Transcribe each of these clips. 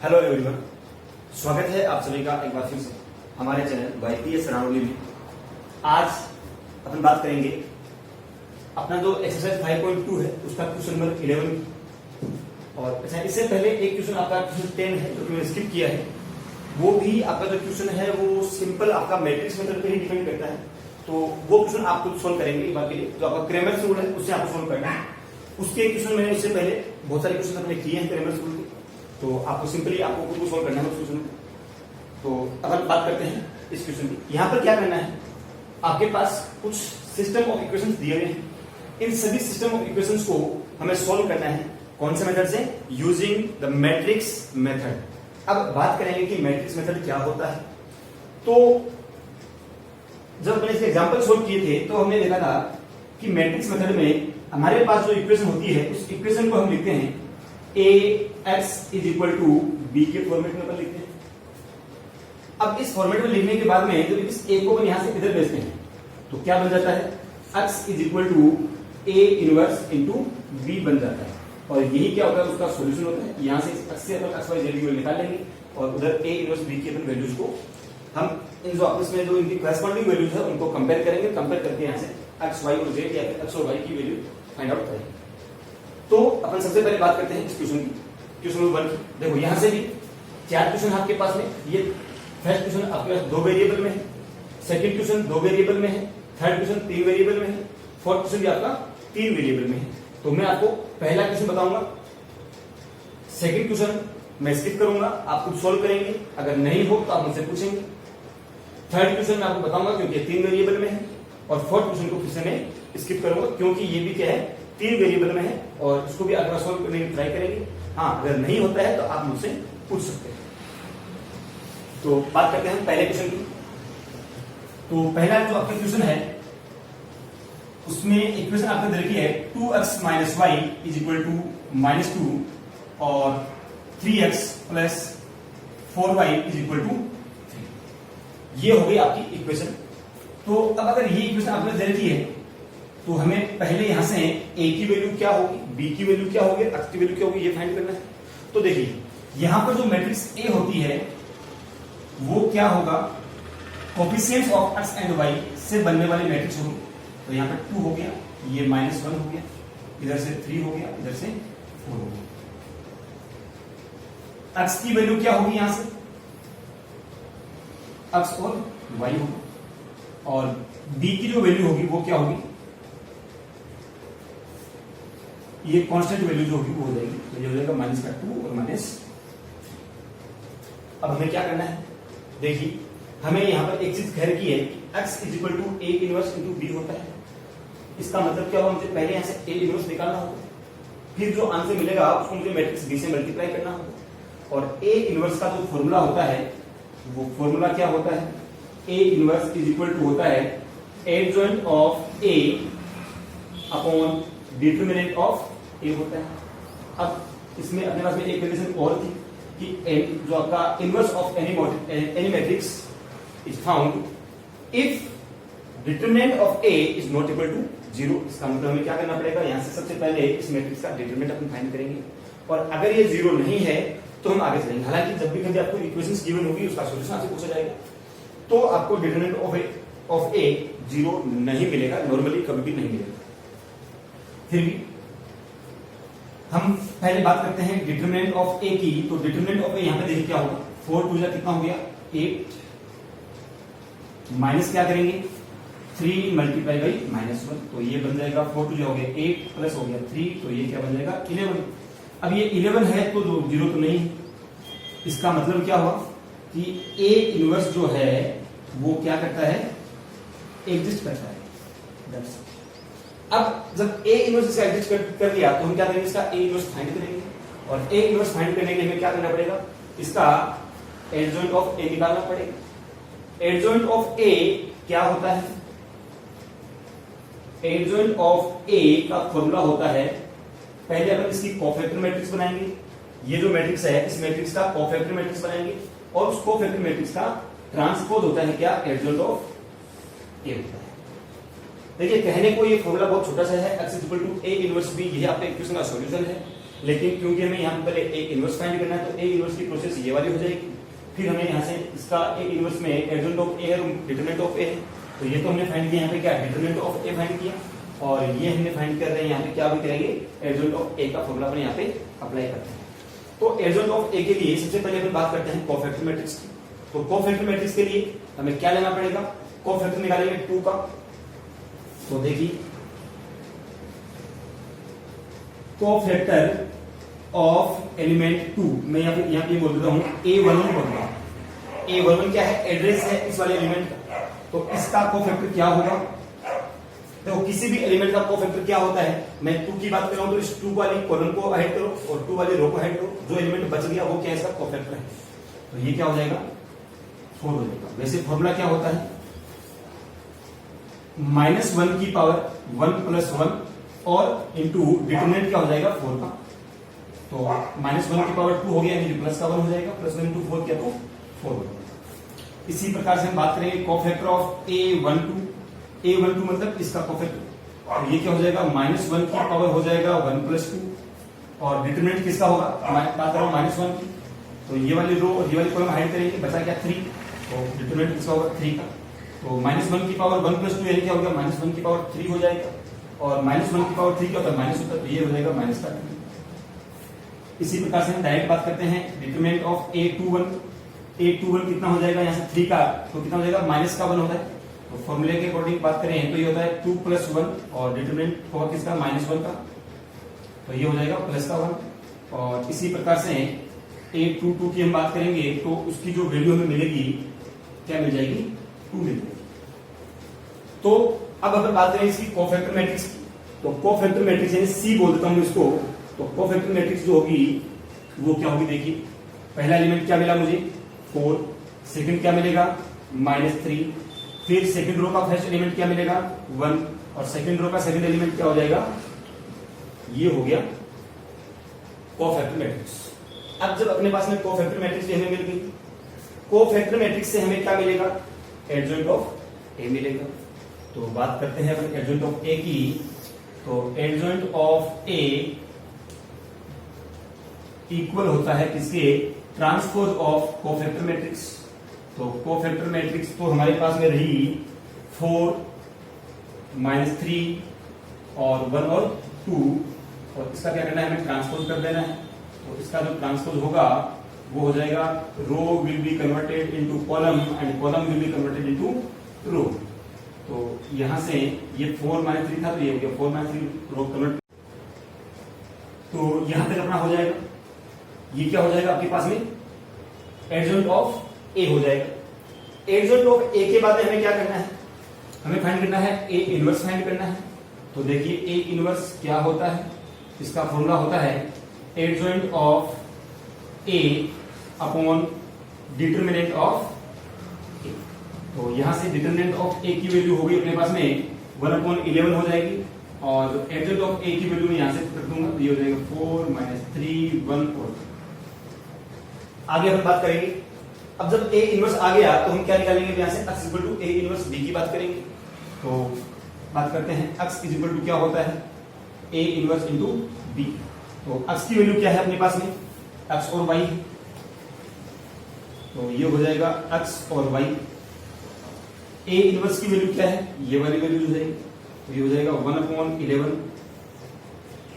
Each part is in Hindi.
हेलो एवरीवन, स्वागत है आप सभी का एक बार फिर से हमारे चैनल YPS रणौली में। आज अपन बात करेंगे अपना जो एक्सरसाइज 5.2 है उसका क्वेश्चन नंबर 11 और अच्छा इससे पहले एक क्वेश्चन आपका क्वेश्चन 10 है जो कि मैंने स्किप किया है। वो भी आपका जो क्वेश्चन है वो सिंपल आपका मैट्रिक्स मेथड पे ही डिपेंड करता है, तो वो क्वेश्चन आप खुद सोल्व करेंगे एक बार के लिए। जो आपका क्रेमर्स रूल है उससे आपको सोल्व करना है। उसके क्वेश्चन मैंने इससे पहले बहुत सारे क्वेश्चन अपने किए हैं क्रेमर्स रूल के, तो आपको सिंपली आपको खुद को सोल्व करना है उस क्वेश्चन को। तो अब बात करते हैं इस क्वेश्चन की। यहाँ पर क्या करना है, आपके पास कुछ सिस्टम ऑफ इक्वेशंस दिए हुए हैं। इन सभी सिस्टम ऑफ इक्वेशंस को हमें सोल्व करना है। कौन से मेथड से? Using the matrix method. अब बात करेंगे कि मैट्रिक्स मेथड क्या होता है। तो जब मैंने इसके एग्जांपल सोल्व किए थे तो हमने देखा था कि मैट्रिक्स मेथड में हमारे पास जो इक्वेशन होती है उस इक्वेशन को हम लिखते हैं ax is equal to B के फॉर्मेट में अपन लिखते हैं। अब इस फॉर्मेट में लिखने के बाद में जब इस a को अपन यहां से इधर भेजते हैं तो क्या बन जाता है? x is equal to a inverse into b बन जाता है। और यही क्या होता है, उसका सॉल्यूशन होता है। यहां से x से अपन x y z की वैल्यू निकाल लेंगे और उधर a इनवर्स b की अपन वैल्यूज को हम इन जो आपस में जो इनकी करस्पॉन्डिंग वैल्यूज है उनको कंपेयर करेंगे। कंपेयर करके यहां से x y और z या फिर x और y की वैल्यू फाइंड आउट करेंगे। तो अपन सबसे पहले बात करते हैं इस क्वेश्चन की, क्वेश्चन नंबर 1 की। देखो यहां से भी चार क्वेश्चन आपके पास में। ये फर्स्ट क्वेश्चन आपके पास 2 वेरिएबल में है, सेकंड क्वेश्चन 2 वेरिएबल में है, थर्ड क्वेश्चन 3 वेरिएबल में है, फोर्थ क्वेश्चन भी आपका 3 वेरिएबल में है। तो मैं आपको पहला क्वेश्चन बताऊंगा, सेकंड क्वेश्चन मैं स्किप करूंगा, आप खुद सोल्व करेंगे। अगर नहीं हो तो आप मुझसे पूछेंगे। थर्ड क्वेश्चन मैं आपको बताऊंगा क्योंकि 3 वेरिएबल में है, और फोर्थ क्वेश्चन को फिर से मैं स्किप करूंगा क्योंकि ये भी क्या है 3 वेरिएबल में है और इसको भी अगला सोल्व करने की ट्राई करेंगे। हाँ, अगर नहीं होता है तो आप मुझसे पूछ सकते हैं। तो बात करते हैं पहले क्वेश्चन की। तो पहला जो आपका क्वेश्चन है उसमें इक्वेशन आपने दे रखी है 2x minus Y is equal to -2 और 3x plus 4y is equal to 3। ये हो गई आपकी इक्वेशन। तो अब अगर ये इक्वेशन आपने दे रखी है तो हमें पहले यहां से a की वैल्यू क्या होगी, b की वैल्यू क्या होगी, x की वैल्यू क्या होगी, ये फाइंड करना है। तो देखिए यहां पर जो मैट्रिक्स A होती है वो क्या होगा, coefficients of x and y से बनने वाली मैट्रिक्स होगी। तो यहां पर 2 हो गया, ये -1 हो गया, इधर से 3 हो गया, इधर से 4 हो गया। x की वैल्यू क्या होगी, यहां से x और y होगी, और b की जो वैल्यू होगी वो क्या होगी, ये कांस्टेंट वैल्यू जो होगी वो हो जाएगी। तो ये हो जाएगा -2 और -3। अब हमें क्या करना है, देखिए हमें यहां पर एक चीज कह रखी है कि x is equal to a inverse into b होता है। इसका मतलब क्या होगा, मुझे पहले यहां से a इनवर्स निकालना होगा, फिर जो आंसर मिलेगा उसको मुझे मैट्रिक्स b से मल्टीप्लाई करना होगा। और a इनवर्स का जो फॉर्मूला होता है वो फॉर्मूला क्या होता है, a inverse is equal to होता है adjoint of a upon determinant of a होता है। अब इसमें अपने पास में एक कंडीशन और थी कि जो आपका inverse of any matrix is found if determinant of a is not equal to 0। इसका मतलब हमें क्या करना पड़ेगा, यहां से सबसे पहले इस मैट्रिक्स का डिटरमिनेंट अपन फाइंड करेंगे, और अगर ये 0 नहीं है तो हम आगे चलेंगे। हालांकि जब भी कभी आपको इक्वेशंस गिवन होगी उसका सॉल्यूशन आपसे पूछा जाएगा तो आपको डिटरमिनेंट ऑफ a 0 नहीं मिलेगा, नॉर्मली कभी भी नहीं मिलेगा। फिर भी हम पहले बात करते हैं डिटरमिनेंट ऑफ a की। तो डिटरमिनेंट ऑफ a यहां पे देखिए क्या होगा, 4 2 कितना हो गया 8, माइनस क्या करेंगे 3 मल्टीप्लाई बाई -1, तो ये बन जाएगा 4 2 हो गया 8 प्लस हो गया 3, तो ये क्या बन जाएगा 11। अब ये 11 है तो 0 तो नहीं है। इसका मतलब क्या हुआ कि a इनवर्स जो है वो क्या करता है, एग्जिस्ट करता है। अब जब a इनवर्स इसका एग्जिस्ट कर दिया तो हम क्या करेंगे, इसका a इनवर्स फाइंड करेंगे, और a इनवर्स फाइंड करने के लिए हमें क्या करना पड़ेगा, इसका एडजॉइंट ऑफ a निकालना पड़ेगा। एडजॉइंट ऑफ a क्या होता है, एडजॉइंट ऑफ a का फॉर्मूला होता है, पहले अपन इसकी कोफैक्टर मैट्रिक्स बनाएंगे। ये जो मैट्रिक्स है इस मैट्रिक्स का कोफैक्टर मैट्रिक्स बनाएंगे, और उस कोफैक्टर मैट्रिक्स का ट्रांसपोज होता है क्या, एडजॉइंट ऑफ a होता है। देखिए कहने को ये फॉर्मूला बहुत छोटा सा है, x equal to a inverse b, यही आपका इक्वेशन का सॉल्यूशन है। लेकिन क्योंकि हमें यहाँ पहले ए इनवर्स फाइंड करना है तो ए इनवर्स की प्रोसेस ये वाली हो जाएगी। फिर हमें यहाँ से इसका ए इनवर्स में एडजॉइंट ऑफ ए और डिटरमिनेंट ऑफ ए है, तो ये तो हमने फाइंड किया यहाँ पे क्या डिटरमिनेंट ऑफ ए फाइंड किया, और ये हमने फाइंड कर रहे हैं यहाँ पे क्या भी करेंगे एडजॉइंट ऑफ ए का फॉर्मूला अपने यहाँ पे अप्लाई करते हैं। तो एडजॉइंट ऑफ ए के लिए सबसे पहले अपन बात करते हैं कोफैक्टर मैट्रिक्स की। तो कोफैक्टर मैट्रिक्स के लिए हमें क्या लेना पड़ेगा, कोफैक्टर निकालेंगे 2 का। तो देखिए कोफैक्टर ऑफ एलिमेंट 2 मैं यहाँ पे बोल देता हूँ A11 बोल रहा हूँ। A11 क्या है, एड्रेस है इस वाले एलिमेंट का, तो इसका कोफैक्टर क्या होगा। तो किसी भी एलिमेंट का कोफैक्टर क्या होता है, मैं 2 की बात कर रहा हूं तो इस 2 वाली कॉलम को ऐड करो और 2 वाली रो को ऐड करो, जो एलिमेंट बच गया वो क्या है इसका कोफैक्टर है, तो ये क्या हो जाएगा 4 हो जाएगा। वैसे फॉर्मूला क्या होता है -1 की पावर 1 + 1 और इंटू डिटरमिनेंट क्या हो जाएगा 4 का, तो -1 की पावर 2 हो गया यानी प्लस का 1 हो जाएगा, +1 × 4 क्या तो 4 हो जाएगा। इसी प्रकार से हम बात करेंगे कोफैक्टर ऑफ A12 मतलब इसका कोफैक्टर, तो ये क्या हो जाएगा -1 की पावर हो जाएगा 1 + 2 और डिटरमिनेंट किसका होगा, बात कर रहा हूं -1 की, तो ये वाली रो और ये वाली कॉलम हाइड करेंगे, बचा क्या 3, तो डिटरमिनेंट किसका होगा 3 का, तो -1 की पावर 1 + 2 यानी क्या होगा -1 की पावर 3 हो जाएगा, और -1 की पावर 3 क्या होता है माइनस होता है, तो ये हो जाएगा माइनस का। इसी प्रकार से हम डायरेक्ट बात करते हैं डिटरमिनेंट ऑफ A21 कितना हो जाएगा यहाँ से 3 का, तो कितना हो जाएगा -का 1 होता है, तो फॉर्मूले के अकॉर्डिंग बात करें तो ये होता है 2 + 1 और डिटरमिनेंट होगा किसका -1 का, तो ये हो जाएगा प्लस का 1। और इसी प्रकार से A22 की हम बात करेंगे तो उसकी जो वैल्यू हमें मिलेगी क्या मिल जाएगी 2 मिल जाएगी। तो अब अगर बात करें इसकी कोफैक्टर मैट्रिक्स की, तो कोफैक्टर मैट्रिक्स यानी C बोल देता हूं इसको, तो कोफैक्टर मैट्रिक्स जो होगी वो क्या होगी, देखिए पहला एलिमेंट क्या मिला मुझे 4, सेकंड क्या मिलेगा -3, फिर सेकंड रो का फर्स्ट एलिमेंट क्या मिलेगा 1 और सेकंड रो का सेकंड एलिमेंट क्या हो जाएगा, ये हो गया कोफैक्टर मैट्रिक्स। अब जब अपने पास में कोफैक्टर मैट्रिक्स हमें मिल गई, कोफैक्टर मैट्रिक्स से हमें क्या मिलेगा एडजॉइंट ऑफ ए मिलेगा। तो बात करते हैं अपन एडजॉइंट ऑफ ए की, तो एडजॉइंट ऑफ ए इक्वल होता है किसके ट्रांसपोज ऑफ कोफैक्टर मैट्रिक्स। तो कोफैक्टर मैट्रिक्स तो हमारे पास में रही 4 -3 और 1 और 2, और इसका क्या करना है हमें ट्रांसपोज कर देना है, तो इसका जो ट्रांसपोज होगा वो हो जाएगा row will be converted into column and column will be converted into row. तो यहां से ये 4 -3 था तो ये हो गया 4 -3 रो कन्वर्ट, तो यहां तक अपना हो जाएगा। ये क्या हो जाएगा आपके पास में एडजॉइंट ऑफ ए हो जाएगा। एडजॉइंट ऑफ ए के बाद हमें क्या करना है, हमें फाइंड करना है ए इनवर्स फाइंड करना है। तो देखिए ए इनवर्स क्या होता है, इसका फॉर्मूला होता है adjoint of A upon determinant of A. तो यहां से डिटरमिनेंट ऑफ ए की वैल्यू होगी अपने पास में 1/11 हो जाएगी, और एडजॉइंट ऑफ ए की वैल्यू में यहां से कर दूंगा तो ये हो जाएगा 4 -3 1 4। आगे हम बात करेंगे, अब जब ए इनवर्स आ गया तो हम क्या निकालेंगे यहां से x = a इनवर्स b की बात करेंगे। तो बात करते हैं x = क्या होता है a इनवर्स × b। तो x की वैल्यू क्या है अपने पास में x और y, तो ये हो जाएगा x और y। a इनवर्स की वैल्यू क्या है, ये वाली वैल्यू जो है तो ये हो जाएगा 1/11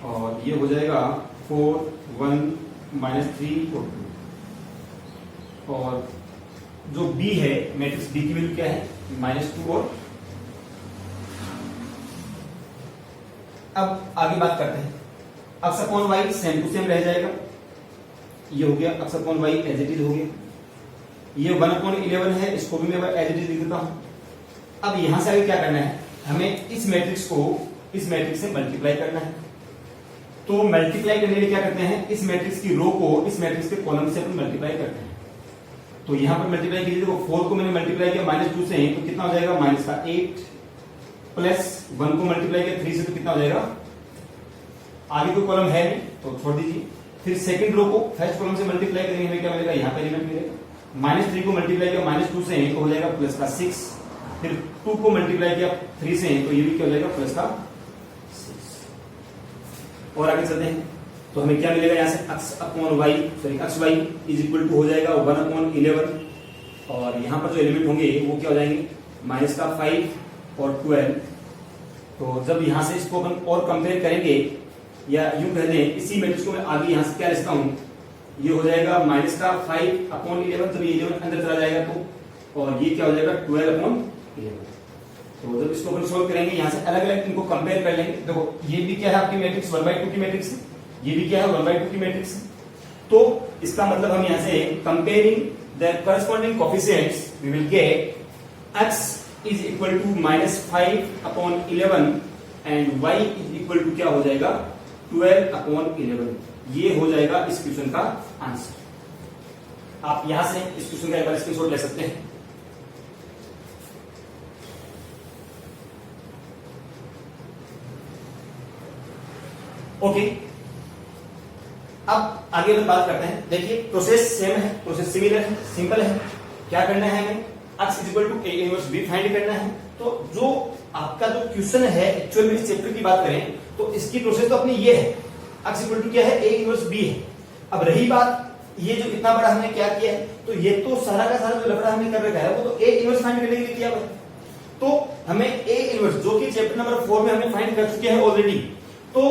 और ये हो जाएगा 4 1 -3 4 2, और जो b है मैट्रिक्स b की वैल्यू क्या है -2 और। अब आगे बात करते हैं x upon y same to same रह जाएगा, ये हो गया x upon y as it is हो गया। ये 1/11 है, इसको भी मैं एज इट इज लिख देता हूं। अब यहां से आगे क्या करना है, हमें इस मैट्रिक्स को इस मैट्रिक्स से मल्टीप्लाई करना है। तो मल्टीप्लाई करने के लिए क्या करते हैं, इस मैट्रिक्स की रो को इस मैट्रिक्स के कॉलम से अपन मल्टीप्लाई करते हैं। तो यहां पर मल्टीप्लाई कीजिए, देखो 4 को मैंने मल्टीप्लाई किया -2 से, तो कितना हो जाएगा -8 प्लस 1 को मल्टीप्लाई किया 3 से, तो कितना हो जाएगा, आगे कोई कॉलम है नहीं तो छोड़ दीजिए। फिर सेकंड रो को फर्स्ट कॉलम से मल्टीप्लाई करेंगे, हमें क्या मिलेगा, यहाँ पे एलिमेंट मिलेगा -3 को मल्टीप्लाई किया -2 से, तो हो जाएगा प्लस का 6। फिर 2 को मल्टीप्लाई किया 3 से, तो ये भी क्या हो जाएगा प्लस का 6। और आगे चलते हैं, तो हमें क्या मिलेगा यहाँ से x upon Y sorry X Y is equal to हो जाएगा 1/11 और यहाँ पर जो एलिमेंट होंगे वो क्या हो जाएंगे माइनस का 5 और 12। तो जब यहाँ से इसको अपन और कंपेयर करेंगे या यूं कह दें इसी मैट्रिक्स को मैं आगे यहाँ से क्या लिखता हूँ, ये हो जाएगा माइनस का 5/11 जब ये 11 अंदर चला जाएगा तो, और ये क्या हो जाएगा 12/11। तो जब इसको अपन सोल्व करेंगे यहाँ से अलग अलग इनको कंपेयर कर लेंगे। देखो ये भी क्या है आपकी मैट्रिक्स 1/2 की मैट्रिक्स है, ये भी क्या है 1/2 की मैट्रिक्स है। तो इसका मतलब हम यहाँ से comparing the corresponding coefficients we will get x is equal to -5/11 and y is equal to क्या हो जाएगा 12/11। ये हो जाएगा इस क्वेश्चन का आंसर। आप यहां से इस क्वेश्चन का एक बार स्क्रीनशॉट ले सकते हैं। ओके, अब आगे हम बात करते हैं। देखिए प्रोसेस सेम है, प्रोसेस सिमिलर है, सिंपल है। क्या करना है हमें x is equal to a inverse b find करना है। तो जो आपका जो क्वेश्चन है एक्चुअल में इस चैप्टर की बात करें तो इसकी प्रोसेस तो अपनी ये है, x इक्वल टू क्या है a इनवर्स b है। अब रही बात ये जो इतना बड़ा हमने क्या किया है, तो ये तो सारा का सारा जो लफड़ा हमने कर रखा है वो तो a इनवर्स फाइंड करने के लिए किया हुआ है। तो हमें a इनवर्स जो कि चैप्टर नंबर 4 में हमने फाइंड कर चुके हैं ऑलरेडी, तो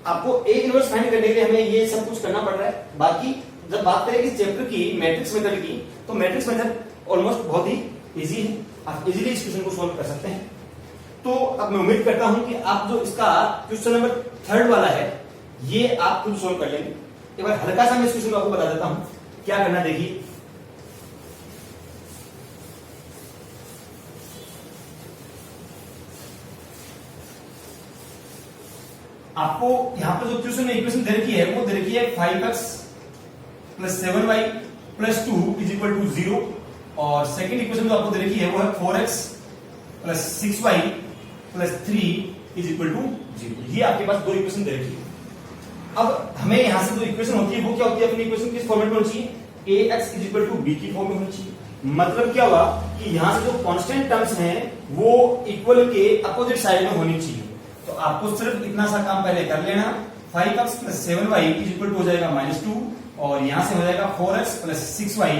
आपको a इनवर्स फाइंड करने के लिए हमें ये सब कुछ करना पड़ रहा है। बाकी जब बात करें इस चैप्टर की मैट्रिक्स मेथड की, तो मैट्रिक्स मेथड ऑलमोस्ट बहुत ही इजी है, आप इजीली इस क्वेश्चन को सॉल्व कर सकते हैं। तो अब मैं उम्मीद करता हूं कि आप जो इसका क्वेश्चन नंबर 3 वाला है ये आप खुद सॉल्व कर लेंगे। एक बार हल्का सा मैं इस क्वेश्चन को आपको बता देता हूं क्या करना। देखिए आपको यहां पर जो क्वेश्चन में इक्वेशन दे रखी है वो दे रखी है 5x + 7y + 2 is equal to 0 और सेकंड इक्वेशन जो आपको दे रखी है वो है 4x + 6y + 3 is equal to 0। ये आपके पास दो इक्वेशन दे रखी है। अब हमें यहां से जो इक्वेशन होती है वो क्या होती है, अपनी इक्वेशन किस फॉर्मेट में होनी चाहिए, ax = b की फॉर्म में होनी चाहिए। मतलब क्या हुआ कि यहां से जो कांस्टेंट टर्म्स हैं वो इक्वल के अपोजिट साइड में होनी चाहिए। तो आपको सिर्फ इतना सा काम पहले कर लेना, 5x + 7y is equal to हो जाएगा -2 और यहां से हो जाएगा 4x + 6y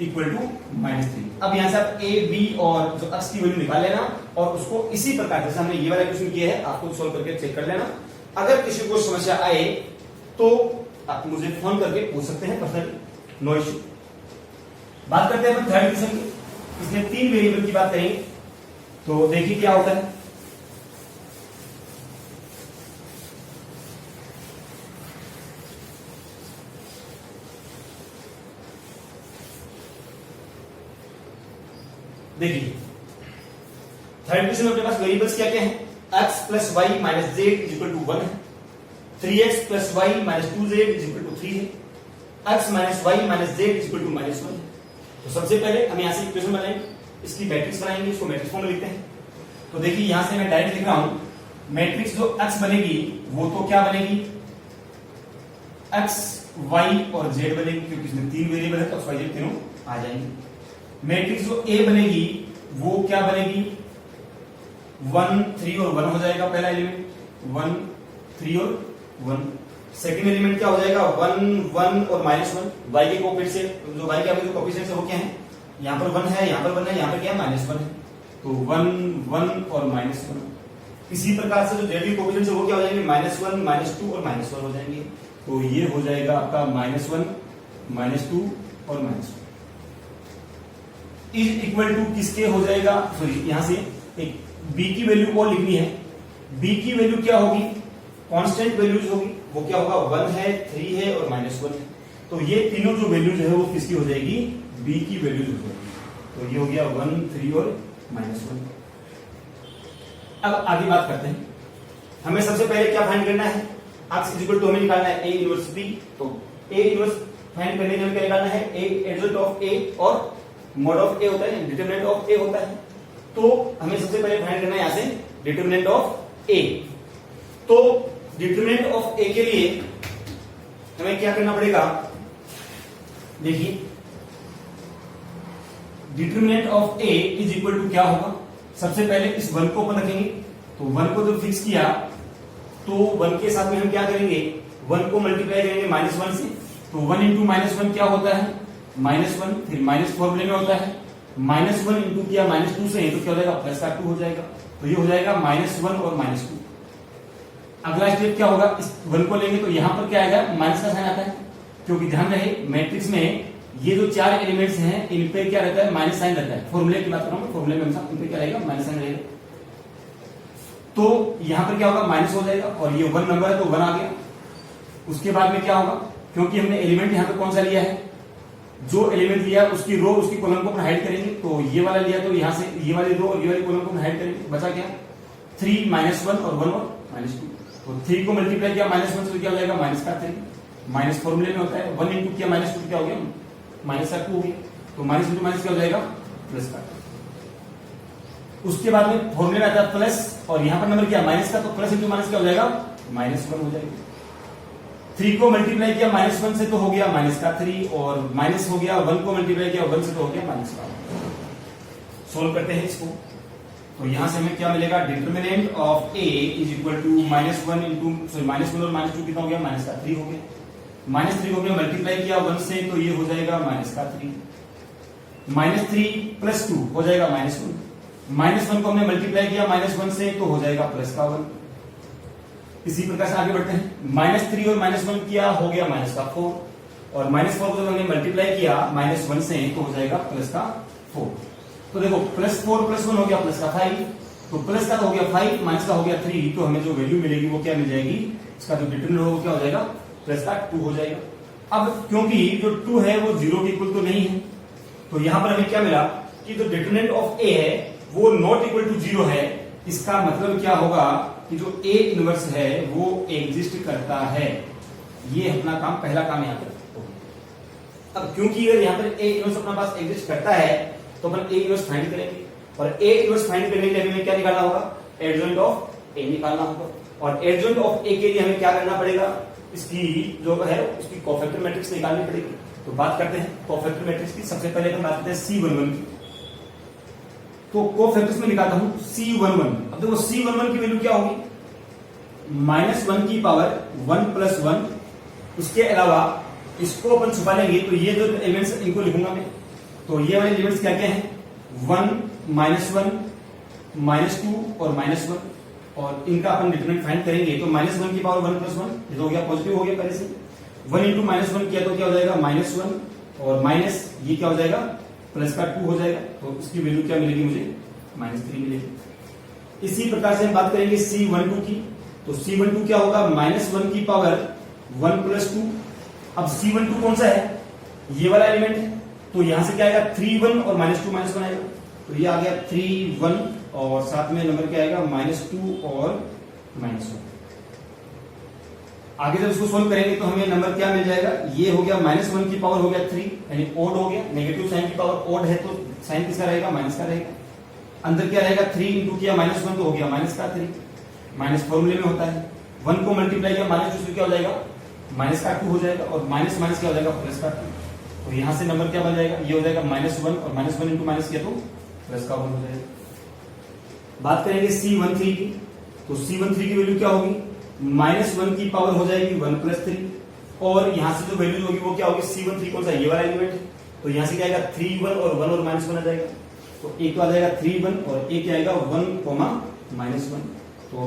इक्वल टू -3। अब यहां से आप a b और जो x की वैल्यू निकाल लेना और उसको इसी प्रकार जैसे हमने ये वाला क्वेश्चन किया है आपको सॉल्व करके चेक कर लेना। अगर किसी को समस्या आए तो आप मुझे फोन करके पूछ सकते हैं पर्सनली, नो इश्यू। बात करते हैं थर्ड क्वेश्चन की, इसमें 3 वेरिएबल की बात करेंगे। तो देखिए क्या होता है। देखिए थर्ड क्वेश्चन में अपने पास वेरिएबल्स क्या क्या हैं, x + y - z is equal to 1 है, 3x + y - 2z is equal to 3 है, x - y - z is equal to -1 है। तो सबसे पहले हम यहां से इक्वेशन बनाएंगे, इसकी मैट्रिक्स बनाएंगे, इसको मैट्रिक्स फॉर्म में लिखते हैं। तो देखिए यहां से मैं डायरेक्ट लिख रहा हूं, मैट्रिक्स जो x बनेगी वो तो क्या बनेगी, x y और z बनेगी, क्योंकि इसमें 3 वेरिएबल है तो x y z तीनों आ जाएंगे। मैट्रिक्स जो a बनेगी वो क्या बनेगी, 1 3 और 1 हो जाएगा पहला एलिमेंट, 1 3 और 1। सेकंड एलिमेंट क्या हो जाएगा 1 1 और -1, y के कोएफिशिएंट से जो y के आपके जो कोएफिशिएंट है वो क्या है, यहां पर 1 है, यहां पर 1 है, यहां पर क्या है -1 है, तो 1 1 और -1। इसी प्रकार से जो z के कोएफिशिएंट है वो क्या हो जाएंगे -1 -2 और -1 हो जाएंगे। तो ये हो जाएगा आपका -1 -2 और -1 इज इक्वल टू किसके हो जाएगा, सॉरी यहां से एक b की वैल्यू और लिखनी है। b की वैल्यू क्या होगी, कांस्टेंट वैल्यूज होगी, वो क्या होगा 1 है 3 है और -1 है। तो ये तीनों जो वैल्यूज है वो किसकी हो जाएगी, b की वैल्यूज हो जाएगी। तो ये हो गया 1 3 और -1। अब आगे बात करते हैं, हमें सबसे पहले क्या फाइंड करना है, x इज इक्वल टू हमें निकालना है a इनवर्स b। तो a इनवर्स फाइंड करने के लिए क्या निकालना है, a एडजॉइंट ऑफ a और मोड ऑफ a होता है, डिटरमिनेंट ऑफ a होता है। तो हमें सबसे पहले फाइंड करना है यहां से डिटरमिनेंट ऑफ a। तो डिटरमिनेंट ऑफ a के लिए हमें क्या करना पड़ेगा, देखिए determinant of a is equal to क्या होगा, सबसे पहले इस 1 को अपन रखेंगे। तो 1 को जब फिक्स किया तो 1 के साथ में हम क्या करेंगे, 1 को मल्टीप्लाई करेंगे -1 से, तो 1 इंटू -1 क्या होता है -1, फिर माइनस फॉर्मूले में होता है -1 इंटू किया -2 से, तो क्या हो जाएगा प्लस का 2 हो जाएगा, तो ये हो जाएगा -1 और -2। अगला स्टेप क्या होगा, इस 1 को लेंगे तो यहां पर क्या आएगा माइनस का साइन आता है, क्योंकि ध्यान रहे मैट्रिक्स में ये जो 4 एलिमेंट्स हैं इन पे क्या रहता है माइनस साइन रहता है। फॉर्मूले की बात कर रहा हूं, फॉर्मूले में हमेशा इन पे क्या रहेगा माइनस साइन रहेगा, तो यहां पर क्या होगा माइनस हो जाएगा, और ये 1 नंबर है तो 1 आ गया। उसके बाद में क्या होगा, क्योंकि हमने एलिमेंट यहां पे कौन सा लिया है, जो एलिमेंट लिया उसकी रो उसकी कॉलम को हाइड करेंगे, तो ये वाला लिया तो यहां से ये वाली रो और ये वाली कॉलम को हाइड करेंगे, बचा क्या 3 -1 और 1 और -2, तो 3 को मल्टीप्लाई किया -1 से क्या हो जाएगा -3, माइनस फॉर्मूले में होता है 1 इंटू किया -2 क्या हो गया -2 हो गया, तो माइनस इंटू माइनस क्या हो जाएगा प्लस का। उसके बाद में फॉर्मूले में आता है प्लस, और यहां पर नंबर क्या माइनस का, तो प्लस इंटू माइनस क्या हो जाएगा -1 हो जाएगा। 3 को मल्टीप्लाई किया -1 से तो हो गया -3, और माइनस हो गया 1 को मल्टीप्लाई किया 1 से तो हो गया -1। सोल्व करते हैं इसको, तो यहां से हमें क्या मिलेगा, determinant of A is equal to -1 into -1 और -2 कितना हो गया -3 हो गया, -3 को हमने मल्टीप्लाई किया 1 से तो ये हो जाएगा -3, -3 प्लस 2 हो जाएगा -1, -1 को हमने मल्टीप्लाई किया -1 से तो हो जाएगा प्लस का 1। इसी प्रकार से आगे बढ़ते हैं, -3 और -1 किया हो गया -4, और -4 को जब हमने मल्टीप्लाई किया -1 से तो हो जाएगा प्लस का 4। तो देखो +4 + 1 हो गया प्लस का 5, तो प्लस का तो हो गया 5, माइनस का हो गया 3, तो हमें जो वैल्यू मिलेगी वो क्या मिल जाएगी, इसका जो डिटरमिनेंट होगा क्या हो जाएगा प्लस का 2 हो जाएगा। अब क्योंकि जो 2 है वो 0 के इक्वल तो नहीं है, तो यहां पर हमें क्या मिला कि जो डिटरमिनेंट ऑफ ए है वो नॉट इक्वल टू 0 है। इसका मतलब क्या होगा कि जो ए इनवर्स है वो एग्जिस्ट करता है। ये अपना काम पहला काम यहां पर। अब क्योंकि अगर यहां पर ए इनवर्स अपना पास एग्जिस्ट करता है तो अपन ए इनवर्स फाइंड करेंगे, और ए इनवर्स फाइंड करने के लिए हमें क्या निकालना होगा, एडजॉइंट ऑफ ए निकालना होगा। और एडजॉइंट ऑफ ए के लिए हमें क्या करना पड़ेगा, इसकी जो है उसकी कोफैक्टर मैट्रिक्स निकालनी पड़ेगी। तो बात करते हैं कोफैक्टर मैट्रिक्स की। सबसे पहले हम बात करते हैं C11 की, तो कोफैक्टर्स में निकालता हूं C11। अब देखो C11 की वैल्यू क्या होगी, -1 की पावर 1 + 1। उसके अलावा इसको अपन छुपा लेंगे, तो ये जो एलिमेंट्स इनको लिखूंगा मैं, तो ये वाले एलिमेंट्स क्या क्या हैं 1 -1 -2 और -1, और इनका अपन डिटरमिनेंट फाइंड करेंगे। तो -1 की पावर 1 + 1 ये तो हो गया पॉजिटिव हो गया पहले से, 1 इंटू -1 किया तो क्या हो जाएगा -1, और माइनस ये क्या हो जाएगा प्लस का 2 हो जाएगा, तो इसकी वैल्यू क्या मिलेगी मुझे -3 मिलेगी। इसी प्रकार से हम बात करेंगे C12 की, तो C12 क्या होगा -1 की पावर 1 + 2। अब C12 कौन सा है, ये वाला एलिमेंट है, तो यहां से क्या आएगा 3 1 और -2 -1 आएगा, तो ये आ गया 3 1 और साथ में नंबर क्या आएगा -2 और -1। आगे जब इसको सोल्व करेंगे तो हमें नंबर क्या मिल जाएगा, ये हो गया -1 की पावर हो गया 3, यानी ओड हो गया। नेगेटिव साइन की पावर ओड है तो साइन किसका रहेगा माइनस का रहेगा। अंदर क्या रहेगा 3 इंटू किया -1 तो हो गया -3, माइनस फॉर्मूले में होता है 1 को मल्टीप्लाई किया -2 से क्या हो जाएगा -2 हो जाएगा, और माइनस माइनस क्या हो जाएगा +2। तो यहां से नंबर क्या बन जाएगा, ये हो जाएगा -1 और -1 इंटू माइनस किया तो +1 हो जाएगा। बात करेंगे C13 की, तो C13 की वैल्यू क्या होगी, -1 की पावर हो जाएगी 1 + 3, और यहां से जो वैल्यू होगी वो क्या होगी C13 कौन सा ये वाला एलिमेंट है, तो यहां से क्या आएगा 3 1 और 1 और -1 आ जाएगा, तो एक तो आ जाएगा 3 1 और एक क्या आएगा 1, -1। तो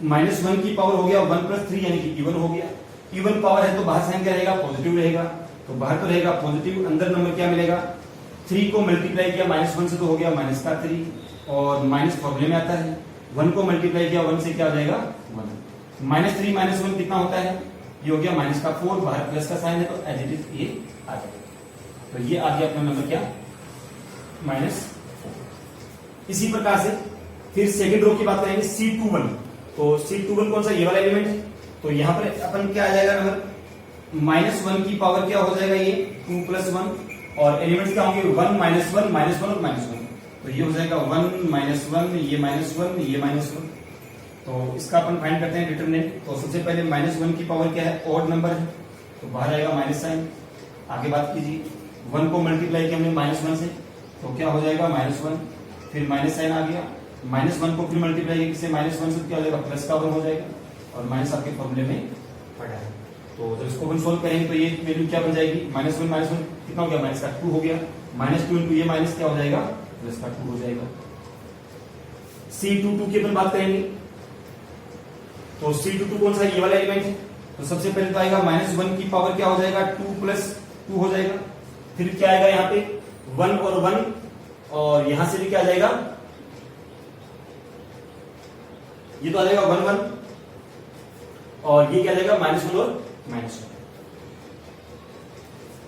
-1 की पावर हो गया 1 + 3 यानी कि इवन हो गया। इवन पावर है तो बाहर साइन क्या रहेगा पॉजिटिव रहेगा, तो बाहर तो रहेगा पॉजिटिव, अंदर नंबर क्या मिलेगा 3 को मल्टीप्लाई किया -1 से तो हो गया -3, और माइनस फॉर्मूले में आता है 1 को मल्टीप्लाई किया 1 से क्या हो जाएगा 1, -3 -1 कितना होता है, ये हो गया -4, बाहर प्लस का साइन है तो एज इट इज ये आ जाएगा। तो ये आ गया अपना नंबर क्या -4। इसी प्रकार से फिर सेकंड रो की बात करेंगे C21, तो C21 कौन सा ये वाला एलिमेंट है, तो यहां पर अपन क्या आ जाएगा नंबर -1 की पावर क्या हो जाएगा ये 2 + 1, और एलिमेंट्स क्या होंगे 1 -1 -1 और -1, तो ये हो जाएगा 1 -1 ये -1 ये -1। तो इसका अपन फाइंड करते हैं डिटरमिनेंट। तो सबसे पहले -1 की पावर क्या है ऑड नंबर है, तो बाहर आएगा माइनस साइन। आगे बात कीजिए 1 को मल्टीप्लाई किया हमने -1 से तो क्या हो जाएगा -1, फिर माइनस साइन आ गया, -1 को फिर मल्टीप्लाई किया किससे -1 से क्या हो जाएगा +1 हो जाएगा, और माइनस आपके फॉर्मूले में बड़ा है। तो जब इसको अपन सोल्व करेंगे तो ये वैल्यू क्या बन जाएगी, -1 कितना हो गया, -2 हो गया, -2 इंटू ये माइनस क्या हो जाएगा, +2 हो जाएगा। C22 की अपन बात करेंगे तो C22 कौन सा है, ये वाला एलिमेंट है। तो सबसे पहले तो आएगा -1 की पावर क्या हो जाएगा, 2 + 2 हो जाएगा। फिर क्या आएगा यहाँ पे 1 और 1, और यहां से भी क्या आ जाएगा, ये तो आ जाएगा 1 1, और ये क्या आ जाएगा -1 और -1।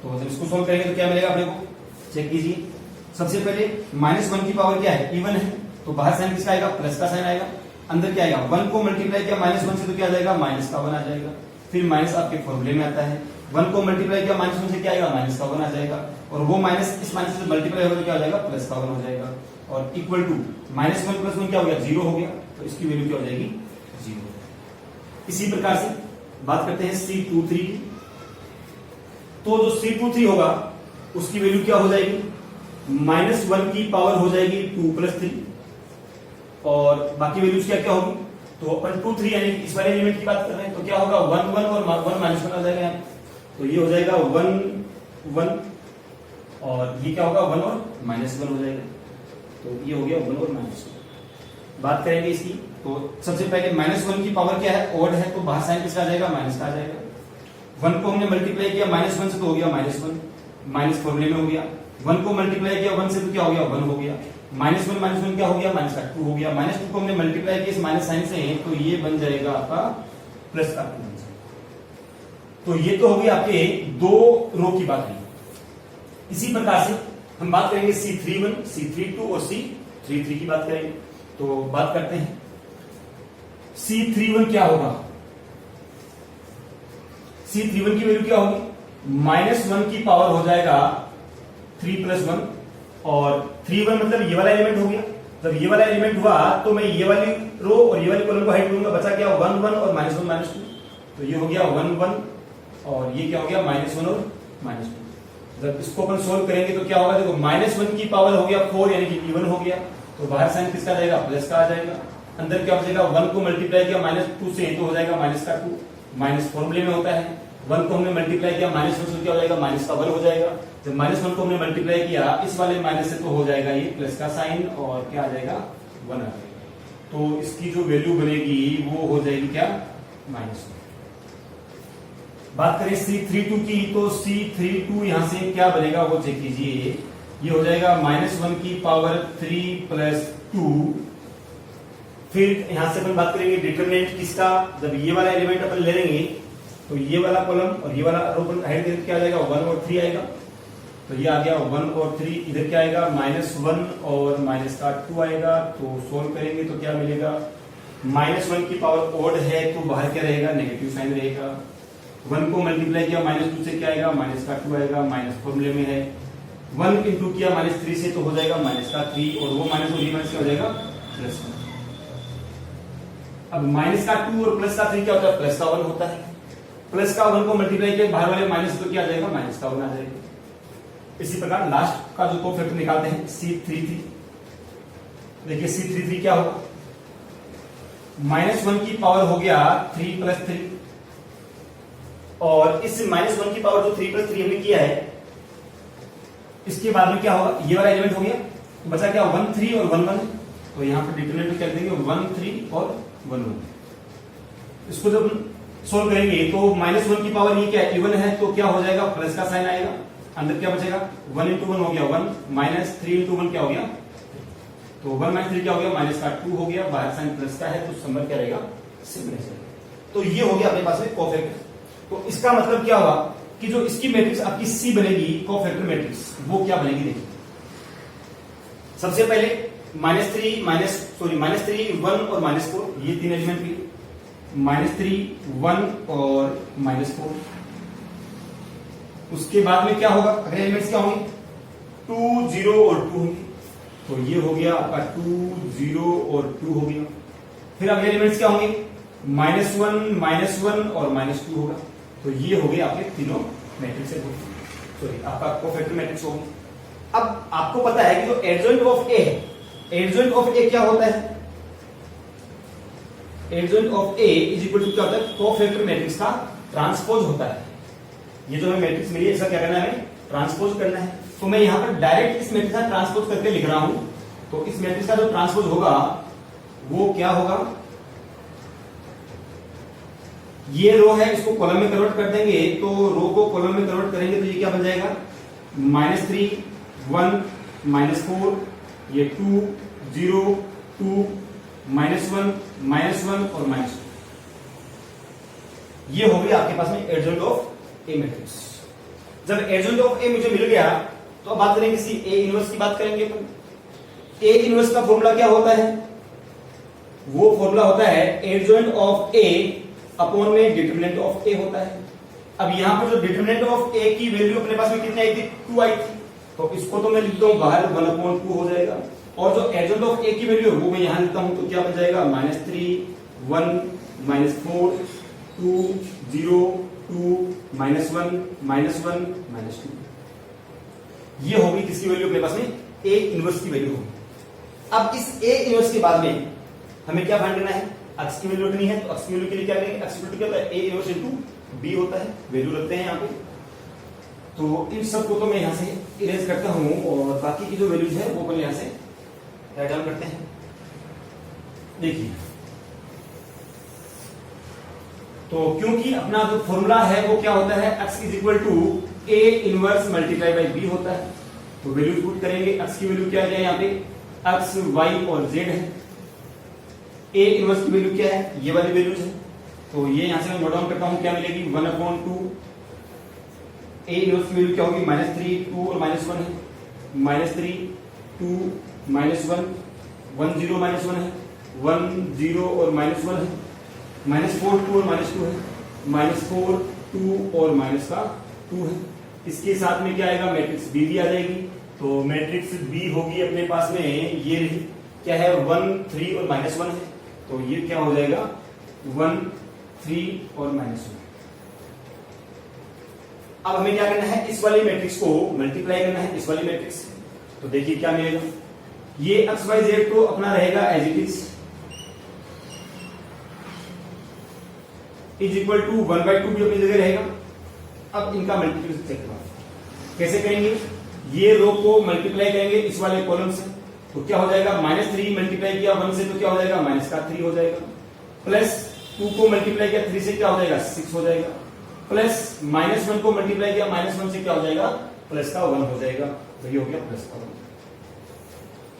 तो जब इसको सोल्व करेंगे तो क्या मिलेगा अपने को, चेक कीजिए। सबसे पहले -1 की पावर क्या है, इवन है, तो बाहर साइन किसका आएगा, प्लस का साइन आएगा। अंदर क्या आएगा, 1 को मल्टीप्लाई किया -1 से तो क्या आ जाएगा, -1 आ जाएगा। फिर माइनस आपके फॉर्मूले में आता है, 1 को मल्टीप्लाई किया -1 से क्या आएगा, -1 आ जाएगा, और वो माइनस इस माइनस से मल्टीप्लाई होगा तो क्या हो जाएगा, +1 हो जाएगा। और इक्वल टू -1 + 1 क्या हो गया, 0 हो गया, तो इसकी वैल्यू क्या हो जाएगी, 0। इसी प्रकार से बात करते हैं C23 की। तो जो C23 होगा उसकी वैल्यू क्या हो जाएगी, -1 की पावर हो जाएगी 2 + 3, और बाकी वैल्यूज क्या क्या होगी, तो अपन 2 3 यानी इस वाले एलिमेंट की बात कर रहे हैं, तो क्या होगा 1 1 और 1 -1 आ जाएगा यहाँ। तो ये हो जाएगा 1 1, और ये क्या होगा 1 और -1 हो जाएगा। तो ये हो गया 1 और -1। बात करेंगे इसकी, तो सबसे पहले -1 की पावर क्या है, ऑड है, तो बाहर साइन किसका आ जाएगा, माइनस का आ जाएगा। 1 को हमने मल्टीप्लाई किया -1 से तो हो गया -1, माइनस फॉर्मूले में हो गया। 1 को मल्टीप्लाई किया 1 से तो क्या हो गया, 1 हो गया। -1 क्या हो गया, -2 हो गया। -2 को हमने मल्टीप्लाई किया इस माइनस साइन से, तो ये बन जाएगा आपका +2 बन जाएगा। तो ये तो हो गई आपके 2 रो की बात हुई। इसी प्रकार से हम बात करेंगे C31, C32 और C33 की बात करेंगे। तो बात करते हैं C31 क्या होगा, C31 की वैल्यू क्या होगी, -1 की पावर हो जाएगा 3 + 1, और 3 1 मतलब ये वाला एलिमेंट हो गया। जब ये वाला एलिमेंट हुआ तो मैं ये वाली रो और ये वाली कॉलम को हाइड करूंगा, बचा क्या 1 1 और -1 -2, तो ये हो गया 1 1, और ये क्या हो गया -1 और -2। जब इसको अपन सोल्व करेंगे तो क्या होगा, देखो -1 की पावर हो गया 4 यानी कि इवन हो गया, तो बाहर साइन किसका आ जाएगा, प्लस का आ जाएगा। अंदर क्या हो जाएगा, 1 को मल्टीप्लाई किया -2 से तो हो जाएगा -2, माइनस फॉर्मूले में होता है। 1 को हमने मल्टीप्लाई किया -1 से क्या हो जाएगा, -1 हो जाएगा। जब -1 को हमने मल्टीप्लाई किया इस वाले माइनस से तो हो जाएगा ये प्लस का साइन, और क्या आ जाएगा 1 आ जाएगा। तो इसकी जो वैल्यू बनेगी वो हो जाएगी क्या, -1। बात करें C32 की, तो C32 यहां से क्या बनेगा वो चेक कीजिए। ये हो जाएगा -1 की पावर 3 + 2। फिर यहां से अपन बात करेंगे डिटरमिनेंट किसका, जब ये वाला एलिमेंट अपन ले लेंगे तो ये वाला कॉलम और ये वाला रो पर हाइड करके क्या आ जाएगा, 1 और 3 आएगा। तो ये आ गया 1 और 3, इधर क्या आएगा -1 और -2 आएगा। तो सोल्व करेंगे तो क्या मिलेगा, -1 की पावर ऑड है तो बाहर क्या रहेगा, नेगेटिव साइन रहेगा। 1 को मल्टीप्लाई किया -2 से क्या आएगा, -2 आएगा, माइनस फॉर्मूले में है। 1 इंटू किया -3 से तो हो जाएगा -3, और वो माइनस और ये माइनस क्या हो जाएगा, +1। अब -2 और +3 क्या होता है, +1 होता है। +1 को मल्टीप्लाई किया बाहर वाले माइनस तो क्या आ जाएगा, -1 आ जाएगा। इसी प्रकार लास्ट का जो कोफैक्टर निकालते हैं C33। देखिए C33 क्या होगा, -1 की पावर हो गया 3 + 3, और इस -1 की पावर जो 3 + 3 हमने किया है इसके बाद में क्या होगा, ये वाला एलिमेंट हो गया, तो बचा क्या 1 3 और 1 1। तो यहां पर डिटरमिनेंट कर देंगे 1 3 और 1 1। इसको जब सोल्व करेंगे तो -1 की पावर ये क्या है, इवन है, तो क्या हो जाएगा, प्लस का साइन आएगा। अंदर क्या बचेगा, 1 × 1 हो गया 1, -3 × 1 क्या हो गया, तो 1 - 3 क्या हो गया, -2 हो गया। बाहर साइन प्लस का है तो नंबर क्या रहेगा, सेम रहेगा। तो ये हो गया अपने पास में कोफैक्टर। तो इसका मतलब क्या हुआ कि जो इसकी मैट्रिक्स आपकी C बनेगी, कोफैक्टर मैट्रिक्स, वो क्या बनेगी देखिए। सबसे पहले -3 1 और -4, ये 3 एलिमेंट की, -3 1 और -4। उसके बाद में क्या होगा, अगले एलिमेंट्स क्या होंगे, 2 0 और 2 होंगे। तो ये हो गया आपका 2 0 और 2 हो गया। फिर अगले एलिमेंट्स क्या होंगे, -1 और -2 होगा। तो ये हो गए आपके तीनों मैट्रिक्स, सॉरी आपका कोफैक्टर मैट्रिक्स होगी। अब आपको पता है कि जो एडजॉइंट ऑफ ए है, एडजॉइंट ऑफ ए क्या होता है, adjoint of A is equal to क्या होता है, कोफैक्टर मैट्रिक्स का ट्रांसपोज होता है। ये जो हमें मैट्रिक्स मिली है इसका क्या करना है, हमें ट्रांसपोज करना है। तो मैं यहां पर डायरेक्ट इस मैट्रिक्स का ट्रांसपोज करके लिख रहा हूं। तो इस मैट्रिक्स का जो ट्रांसपोज होगा वो क्या होगा, ये रो है इसको कॉलम में कन्वर्ट कर देंगे, तो रो को कॉलम में कन्वर्ट करेंगे तो ये क्या बन जाएगा, -3 1 -4, ये 2 0 2 -1 -1 और -2। ये हो गया आपके पास में एडजॉइंट ऑफ ए मैट्रिक्स। जब एडजॉइंट ऑफ ए मुझे मिल गया तो अब बात करेंगे किसी ए इनवर्स की बात करेंगे। ए इनवर्स का फॉर्मूला क्या होता है, वो फॉर्मूला होता है एडजॉइंट ऑफ ए अपॉन में डिटरमिनेंट ऑफ ए होता है। अब यहां पर जो डिटरमिनेंट ऑफ ए की वैल्यू अपने पास में कितनी आई थी, 2 आई थी, तो इसको तो मैं लिखता हूं बाहर 1/2 हो जाएगा, और जो एडजॉइंट ऑफ ए की वैल्यू है वो मैं यहां लिखता हूं, तो क्या बन जाएगा -3 1 -4 2 0 2 -1 -1 -2। ये होगी किसकी वैल्यू अपने पास में, ए इनवर्स की वैल्यू होगी। अब इस ए इनवर्स के बाद में हमें क्या फाइंड करना है, एक्स की वैल्यू रखनी है। तो एक्स की वैल्यू के लिए क्या करेंगे, एक्स की वैल्यू क्या होता है, ए इनवर्स इनटू बी होता है, वैल्यू रखते हैं यहाँ पे। तो इन सब को तो मैं यहां से इरेज करता हूं और बाकी की जो वैल्यूज है वो अपन यहां से राइट डाउन करते हैं। देखिए, तो क्योंकि अपना जो फॉर्मूला है वो क्या होता है, x is equal to A inverse multiply by B होता है। तो वैल्यू पुट करेंगे, x की वैल्यू क्या है यहाँ पे, x y और z है। ए इनवर्स की वैल्यू क्या है, ये वाली वैल्यूज है, तो ये यहां से मैं नोट डाउन करता हूं, क्या मिलेगी 1/2। ए इनवर्स की वैल्यू क्या होगी, -3 2 और -1 है, -3 2 -1 1 0 -1 है, 1 0 और -1 है, -4 2 और -2 है, -4 2 और -2 है। इसके साथ में क्या आएगा, मैट्रिक्स बी भी आ जाएगी। तो मैट्रिक्स बी होगी अपने पास में ये रही, क्या है 1 3 और -1 है, तो ये क्या हो जाएगा 1 3 और -1। अब हमें क्या करना है, इस वाली मैट्रिक्स को मल्टीप्लाई करना है इस वाली मैट्रिक्स से। तो देखिए क्या मिलेगा, ये एक्स वाई जेड तो अपना रहेगा as it is equal to 1/2 भी अपनी जगह रहेगा। अब इनका मल्टीप्लिकेशन चेक करना कैसे करेंगे, ये रो को मल्टीप्लाई करेंगे इस वाले कॉलम से, तो क्या हो जाएगा, -3 मल्टीप्लाई किया 1 से तो क्या हो जाएगा, -3 हो जाएगा, प्लस 2 को मल्टीप्लाई किया 3 से क्या हो जाएगा, 6 हो जाएगा, प्लस -1 को मल्टीप्लाई किया -1 से क्या हो जाएगा, +1 हो जाएगा। तो ये हो गया +1।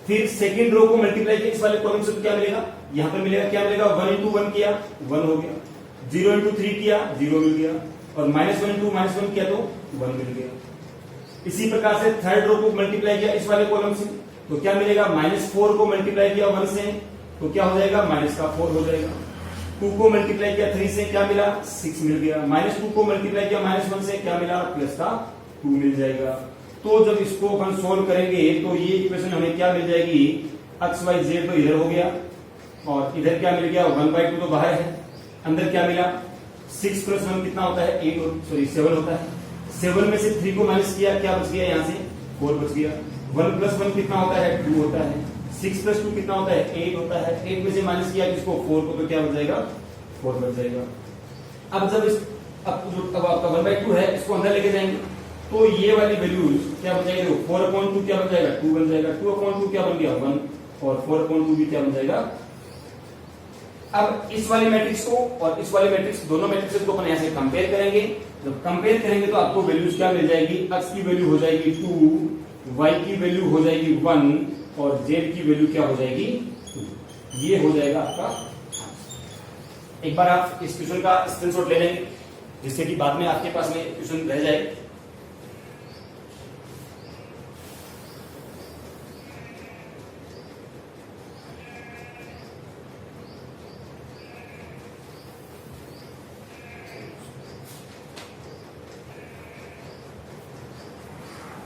फिर सेकंड रो को मल्टीप्लाई किया इस वाले कॉलम से तो क्या मिलेगा, यहां पर मिलेगा, क्या मिलेगा, 1 इंटू 1 किया 1 हो गया, 0 इंटू 3 किया 0 मिल गया, और -1 इंटू -1 किया तो 1 मिल गया। इसी प्रकार से थर्ड रो को मल्टीप्लाई किया इस वाले कॉलम से तो क्या मिलेगा, -4 को मल्टीप्लाई किया 1 से तो क्या हो जाएगा, -4 हो जाएगा। 2 को मल्टीप्लाई किया 3 से क्या मिला, 6 मिल गया। -2 को मल्टीप्लाई किया -1 से क्या मिला, +2 मिल जाएगा। तो जब इसको अपन सोल्व करेंगे तो ये इक्वेशन हमें क्या मिल जाएगी, एक्स वाई जेड तो इधर हो गया और इधर क्या मिल गया, 1/2 तो बाहर है, अंदर क्या मिला, 6 + 1 कितना होता है, 7 होता है। 7 में से 3 को माइनस किया, क्या बच गया, यहाँ से 4 बच गया। 1 + 1 कितना होता है, 2 होता है। 6 + 2 कितना होता है, 8 होता है। 8 में से माइनस किया किसको, 4 को, तो क्या बच जाएगा, 4 बच जाएगा। अब जब अब आपका 1/2 है इसको अंदर लेके जाएंगे तो ये वाली वैल्यूज क्या बन जाएगी, 4/2 क्या बन जाएगा, 2 बन जाएगा। 2/2 क्या बन गया, 1, और 4/2 भी क्या बन जाएगा। अब इस वाली मैट्रिक्स को और इस वाली मैट्रिक्स, दोनों मैट्रिक्स को अपन यहां से कंपेयर करेंगे। जब कंपेयर करेंगे तो आपको वैल्यूज क्या मिल जाएगी, x की वैल्यू हो जाएगी 2, y की वैल्यू हो जाएगी 1 और z की वैल्यू क्या हो जाएगी 2। ये हो जाएगा आपका। एक बार आप इस क्वेश्चन का स्क्रीनशॉट ले लेंगे जिससे कि बाद में आपके पास में क्वेश्चन रह जाए।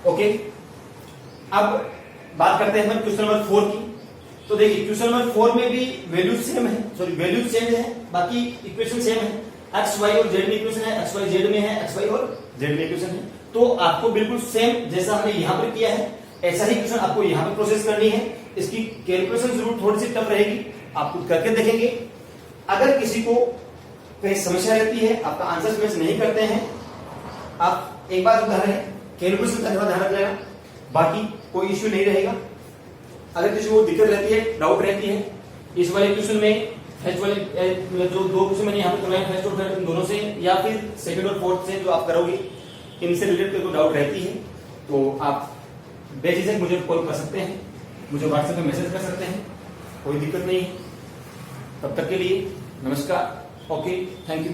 ओके, अब बात करते हैं क्वेश्चन नंबर 4 की। तो देखिए क्वेश्चन नंबर 4 में भी वैल्यूज सेम है, सॉरी वैल्यूज चेंज है, बाकी इक्वेशन सेम है। एक्स वाई और जेड में इक्वेशन है, एक्स वाई जेड में है, एक्स वाई और जेड में इक्वेशन है। तो आपको बिल्कुल सेम जैसा हमने यहां पर किया है ऐसा ही क्वेश्चन आपको यहां पर प्रोसेस करनी है। इसकी कैलकुलेशन जरूर थोड़ी सी टफ रहेगी, आप खुद करके देखेंगे। अगर किसी को कहीं समस्या रहती है, आपका आंसर मैच नहीं करते हैं, आप एक बार उदाहरण है कैलकुलेशन का ध्यान रख लेना, बाकी कोई इश्यू नहीं रहेगा। अगर किसी को दिक्कत रहती है, डाउट रहती है इस वाले क्वेश्चन में, फर्स्ट वाले जो दो क्वेश्चन मैंने यहाँ पे करवाए फर्स्ट और थर्ड दोनों से, या फिर सेकंड और फोर्थ से जो आप करोगे, इनसे रिलेटेड कोई डाउट रहती है तो आप बेझिझक मुझे कॉल कर सकते हैं, मुझे व्हाट्सएप पे मैसेज कर सकते हैं, कोई दिक्कत नहीं है। तब तक के लिए नमस्कार, ओके, थैंक यू।